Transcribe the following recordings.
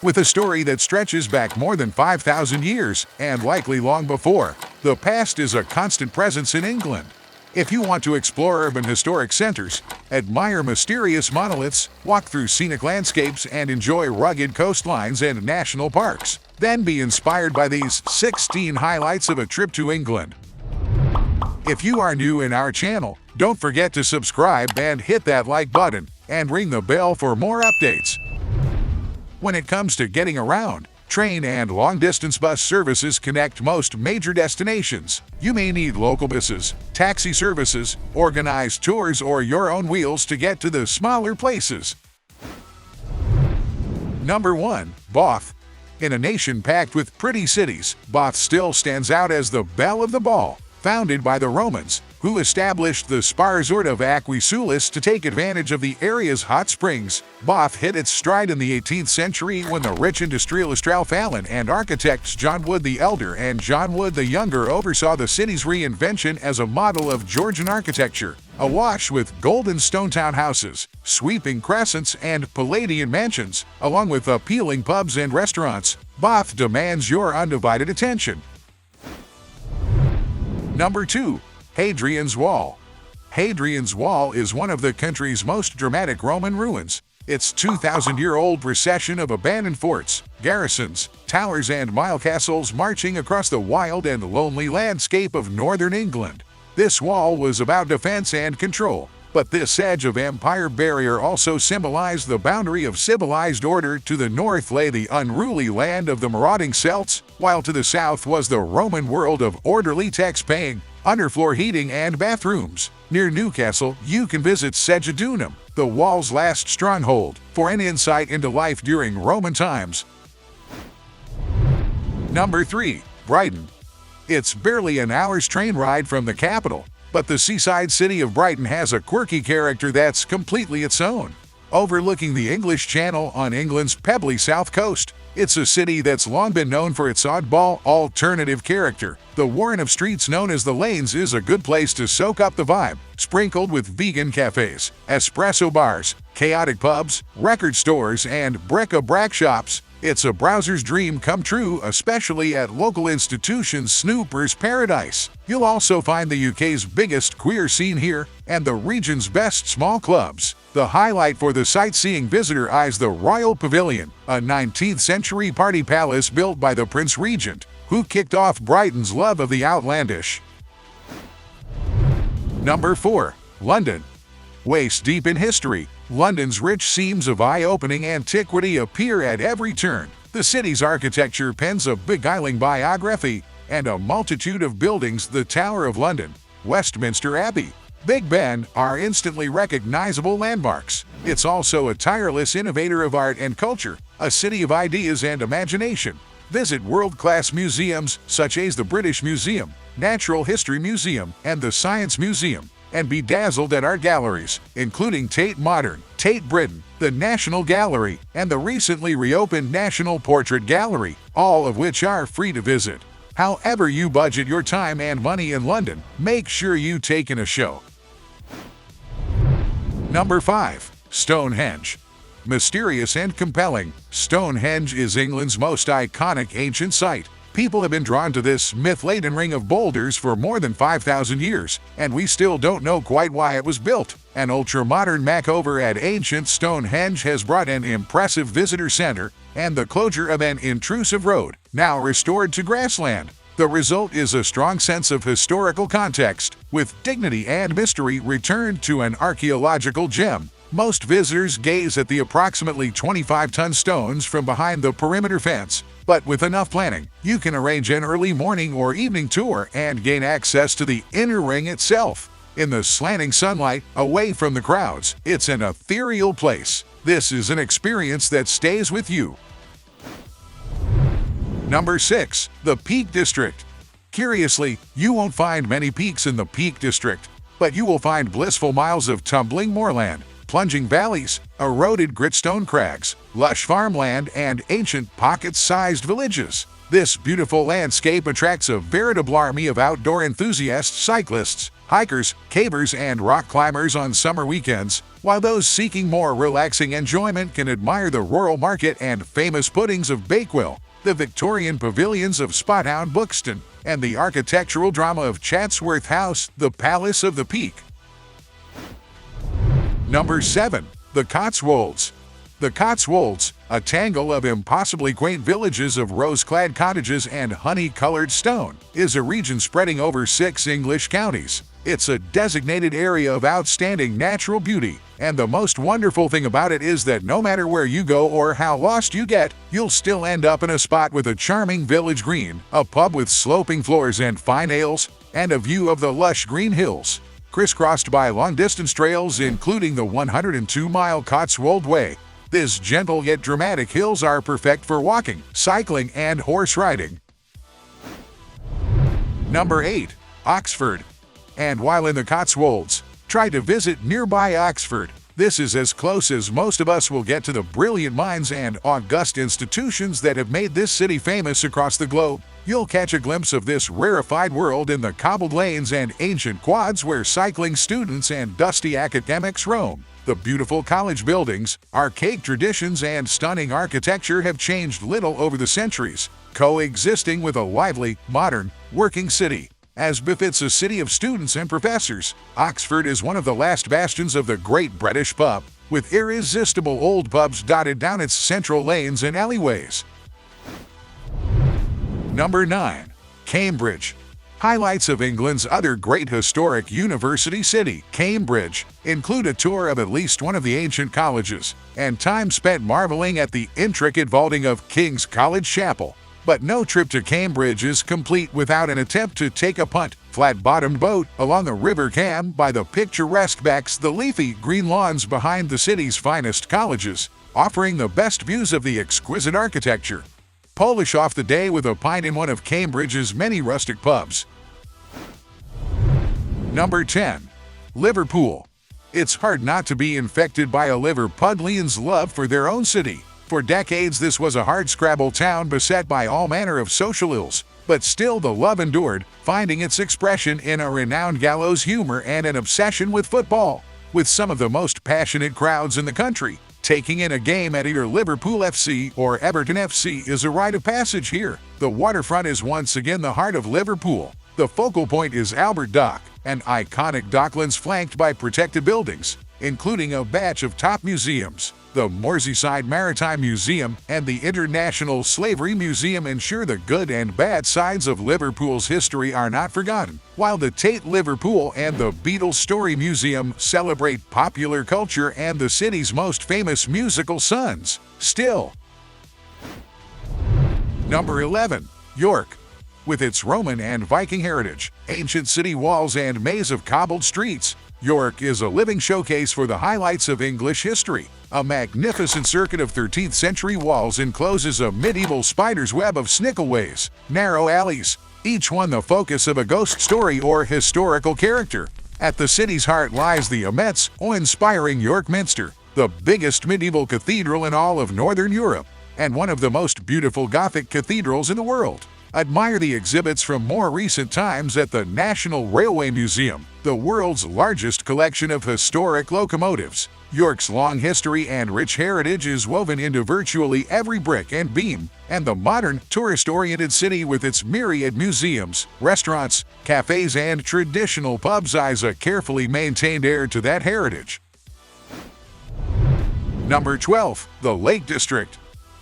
With a story that stretches back more than 5,000 years, and likely long before, the past is a constant presence in England. If you want to explore urban historic centers, admire mysterious monoliths, walk through scenic landscapes, and enjoy rugged coastlines and national parks, then be inspired by these 16 highlights of a trip to England. If you are new in our channel, don't forget to subscribe and hit that like button, and ring the bell for more updates. When it comes to getting around, train and long-distance bus services connect most major destinations. You may need local buses, taxi services, organized tours, or your own wheels to get to the smaller places. Number 1. Bath. In a nation packed with pretty cities, Bath still stands out as the belle of the ball. Founded by the Romans, who established the spa resort of Aquisulis to take advantage of the area's hot springs, Bath hit its stride in the 18th century when the rich industrialist Ralph Allen and architects John Wood the Elder and John Wood the Younger oversaw the city's reinvention as a model of Georgian architecture, awash with golden stone townhouses, sweeping crescents, and Palladian mansions, along with appealing pubs and restaurants. Bath demands your undivided attention. Number 2. Hadrian's Wall. Hadrian's Wall is one of the country's most dramatic Roman ruins. Its 2,000-year-old procession of abandoned forts, garrisons, towers, and mile castles marching across the wild and lonely landscape of northern England. This wall was about defense and control, but this edge of empire barrier also symbolized the boundary of civilized order. To the north lay the unruly land of the marauding Celts, while to the south was the Roman world of orderly tax-paying, underfloor heating, and bathrooms. Near Newcastle, you can visit Segedunum, the wall's last stronghold, for an insight into life during Roman times. Number 3. Brighton. It's barely an hour's train ride from the capital, but the seaside city of Brighton has a quirky character that's completely its own. Overlooking the English Channel on England's pebbly south coast, it's a city that's long been known for its oddball, alternative character. The warren of streets known as the Lanes is a good place to soak up the vibe, sprinkled with vegan cafes, espresso bars, chaotic pubs, record stores, and bric-a-brac shops. It's a browser's dream come true, especially at local institutions Snooper's Paradise. You'll also find the UK's biggest queer scene here, and the region's best small clubs. The highlight for the sightseeing visitor is the Royal Pavilion, a 19th-century party palace built by the Prince Regent, who kicked off Brighton's love of the outlandish. Number 4. London. Waist-deep in history, London's rich seams of eye-opening antiquity appear at every turn. The city's architecture pens a beguiling biography, and a multitude of buildings, the Tower of London, Westminster Abbey, Big Ben, are instantly recognizable landmarks. It's also a tireless innovator of art and culture, a city of ideas and imagination. Visit world-class museums such as the British Museum, Natural History Museum, and the Science Museum, and be dazzled at art galleries, including Tate Modern, Tate Britain, the National Gallery, and the recently reopened National Portrait Gallery, all of which are free to visit. However you budget your time and money in London, make sure you take in a show. Number 5. Stonehenge. Mysterious and compelling, Stonehenge is England's most iconic ancient site. People have been drawn to this myth-laden ring of boulders for more than 5,000 years, and we still don't know quite why it was built. An ultra-modern makeover at ancient Stonehenge has brought an impressive visitor center and the closure of an intrusive road, now restored to grassland. The result is a strong sense of historical context, with dignity and mystery returned to an archaeological gem. Most visitors gaze at the approximately 25-ton stones from behind the perimeter fence, but with enough planning, you can arrange an early morning or evening tour and gain access to the inner ring itself. In the slanting sunlight, away from the crowds, it's an ethereal place. This is an experience that stays with you. Number 6. The Peak District. Curiously, you won't find many peaks in the Peak District, but you will find blissful miles of tumbling moorland, plunging valleys, eroded gritstone crags, lush farmland, and ancient pocket-sized villages. This beautiful landscape attracts a veritable army of outdoor enthusiasts, cyclists, hikers, cavers, and rock climbers on summer weekends, while those seeking more relaxing enjoyment can admire the rural market and famous puddings of Bakewell, the Victorian pavilions of Spothound Buxton, and the architectural drama of Chatsworth House, the Palace of the Peak. Number 7. The Cotswolds. The Cotswolds, a tangle of impossibly quaint villages of rose-clad cottages and honey-colored stone, is a region spreading over 6 English counties. It's a designated area of outstanding natural beauty, and the most wonderful thing about it is that no matter where you go or how lost you get, you'll still end up in a spot with a charming village green, a pub with sloping floors and fine ales, and a view of the lush green hills, crisscrossed by long-distance trails including the 102-mile Cotswold Way. These gentle yet dramatic hills are perfect for walking, cycling, and horse riding. Number 8. Oxford. And while in the Cotswolds, try to visit nearby Oxford. This is as close as most of us will get to the brilliant minds and august institutions that have made this city famous across the globe. You'll catch a glimpse of this rarefied world in the cobbled lanes and ancient quads where cycling students and dusty academics roam. The beautiful college buildings, archaic traditions, and stunning architecture have changed little over the centuries, coexisting with a lively, modern, working city. As befits a city of students and professors, Oxford is one of the last bastions of the Great British Pub, with irresistible old pubs dotted down its central lanes and alleyways. Number 9. Cambridge. Highlights of England's other great historic university city, Cambridge, include a tour of at least one of the ancient colleges, and time spent marveling at the intricate vaulting of King's College Chapel. But no trip to Cambridge is complete without an attempt to take a punt, flat-bottomed boat along the River Cam by the picturesque becks, the leafy green lawns behind the city's finest colleges, offering the best views of the exquisite architecture. Polish off the day with a pint in one of Cambridge's many rustic pubs. Number 10. Liverpool. It's hard not to be infected by a Liverpudlian's love for their own city. For decades, this was a hardscrabble town beset by all manner of social ills, but still the love endured, finding its expression in a renowned gallows humor and an obsession with football. With some of the most passionate crowds in the country, taking in a game at either Liverpool FC or Everton FC is a rite of passage here. The waterfront is once again the heart of Liverpool. The focal point is Albert Dock, an iconic docklands flanked by protected buildings, including a batch of top museums. The Merseyside Maritime Museum and the International Slavery Museum ensure the good and bad sides of Liverpool's history are not forgotten, while the Tate Liverpool and the Beatles Story Museum celebrate popular culture and the city's most famous musical sons. Still. Number 11. York. With its Roman and Viking heritage, ancient city walls, and maze of cobbled streets, York is a living showcase for the highlights of English history. A magnificent circuit of 13th century walls encloses a medieval spider's web of snickelways, narrow alleys, each one the focus of a ghost story or historical character. At the city's heart lies the immense, awe-inspiring York Minster, the biggest medieval cathedral in all of Northern Europe, and one of the most beautiful Gothic cathedrals in the world. Admire the exhibits from more recent times at the National Railway Museum, the world's largest collection of historic locomotives. York's long history and rich heritage is woven into virtually every brick and beam, and the modern, tourist-oriented city with its myriad museums, restaurants, cafes, and traditional pubs is a carefully maintained heir to that heritage. Number 12. The Lake District.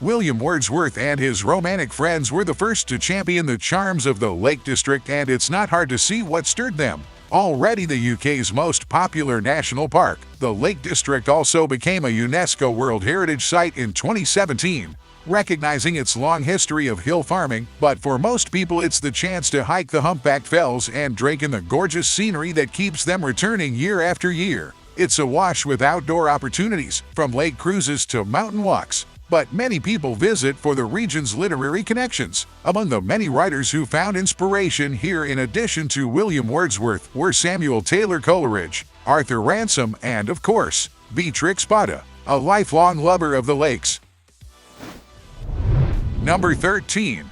William Wordsworth and his romantic friends were the first to champion the charms of the Lake District, and it's not hard to see what stirred them. Already the UK's most popular national park, the Lake District also became a UNESCO World Heritage Site in 2017, recognizing its long history of hill farming, but for most people it's the chance to hike the humpbacked fells and drink in the gorgeous scenery that keeps them returning year after year. It's awash with outdoor opportunities, from lake cruises to mountain walks. But many people visit for the region's literary connections. Among the many writers who found inspiration here in addition to William Wordsworth were Samuel Taylor Coleridge, Arthur Ransome, and, of course, Beatrix Potta, a lifelong lover of the lakes. Number 13.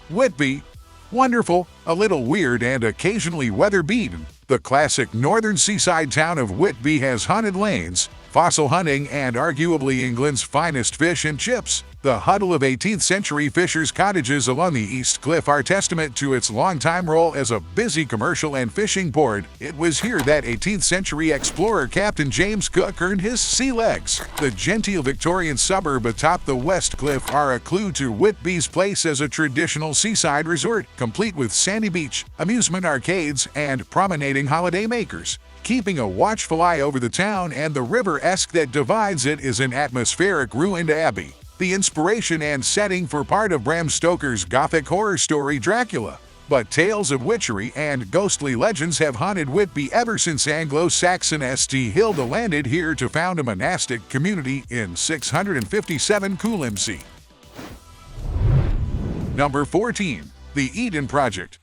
Whitby. Wonderful, a little weird, and occasionally weather-beaten, The classic northern seaside town of Whitby has haunted lanes, fossil hunting, and arguably England's finest fish and chips. The huddle of 18th-century fishers' cottages along the East Cliff are testament to its longtime role as a busy commercial and fishing port. It was here that 18th-century explorer Captain James Cook earned his sea legs. The genteel Victorian suburb atop the West Cliff are a clue to Whitby's place as a traditional seaside resort, complete with sandy beach, amusement arcades, and promenading holidaymakers. Keeping a watchful eye over the town and the river Esk that divides it is an atmospheric ruined abbey, the inspiration and setting for part of Bram Stoker's Gothic horror story Dracula. But tales of witchery and ghostly legends have haunted Whitby ever since Anglo-Saxon St. Hilda landed here to found a monastic community in 657 QLMC. Number 14. The Eden Project.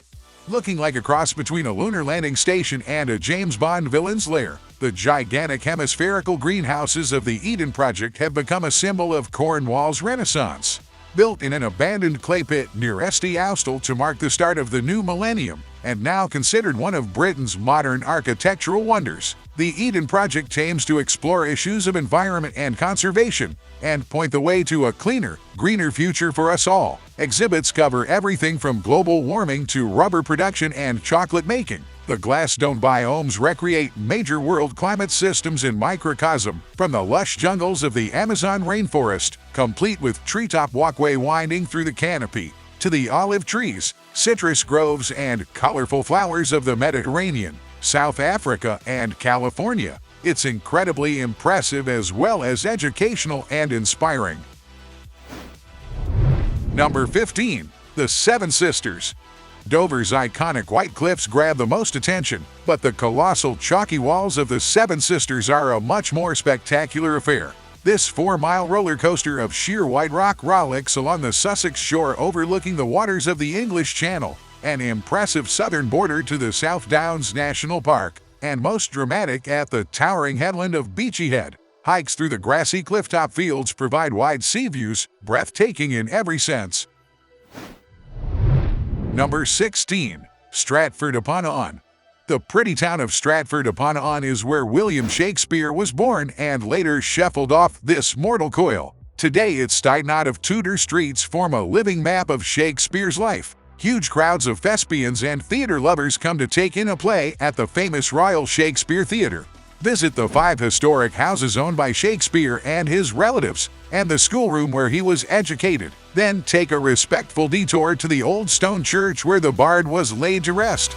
Looking like a cross between a lunar landing station and a James Bond villain's lair, the gigantic hemispherical greenhouses of the Eden Project have become a symbol of Cornwall's Renaissance. Built in an abandoned clay pit near St. Austell to mark the start of the new millennium, and now considered one of Britain's modern architectural wonders, the Eden Project aims to explore issues of environment and conservation, and point the way to a cleaner, greener future for us all. Exhibits cover everything from global warming to rubber production and chocolate making. The glass dome biomes recreate major world climate systems in microcosm, from the lush jungles of the Amazon rainforest, complete with treetop walkway winding through the canopy, to the olive trees, citrus groves, and colorful flowers of the Mediterranean, South Africa, and California. It's incredibly impressive as well as educational and inspiring. Number 15. The Seven Sisters. Dover's iconic white cliffs grab the most attention, but the colossal chalky walls of the Seven Sisters are a much more spectacular affair. This 4-mile roller coaster of sheer white rock rollicks along the Sussex shore overlooking the waters of the English Channel, an impressive southern border to the South Downs National Park, and most dramatic at the towering headland of Beachy Head. Hikes through the grassy clifftop fields provide wide sea views, breathtaking in every sense. Number 16. Stratford-upon-Avon. The pretty town of Stratford-upon-Avon is where William Shakespeare was born and later shuffled off this mortal coil. Today its tight knot of Tudor streets form a living map of Shakespeare's life. Huge crowds of thespians and theater lovers come to take in a play at the famous Royal Shakespeare Theatre. Visit the 5 historic houses owned by Shakespeare and his relatives, and the schoolroom where he was educated. Then take a respectful detour to the old stone church where the bard was laid to rest.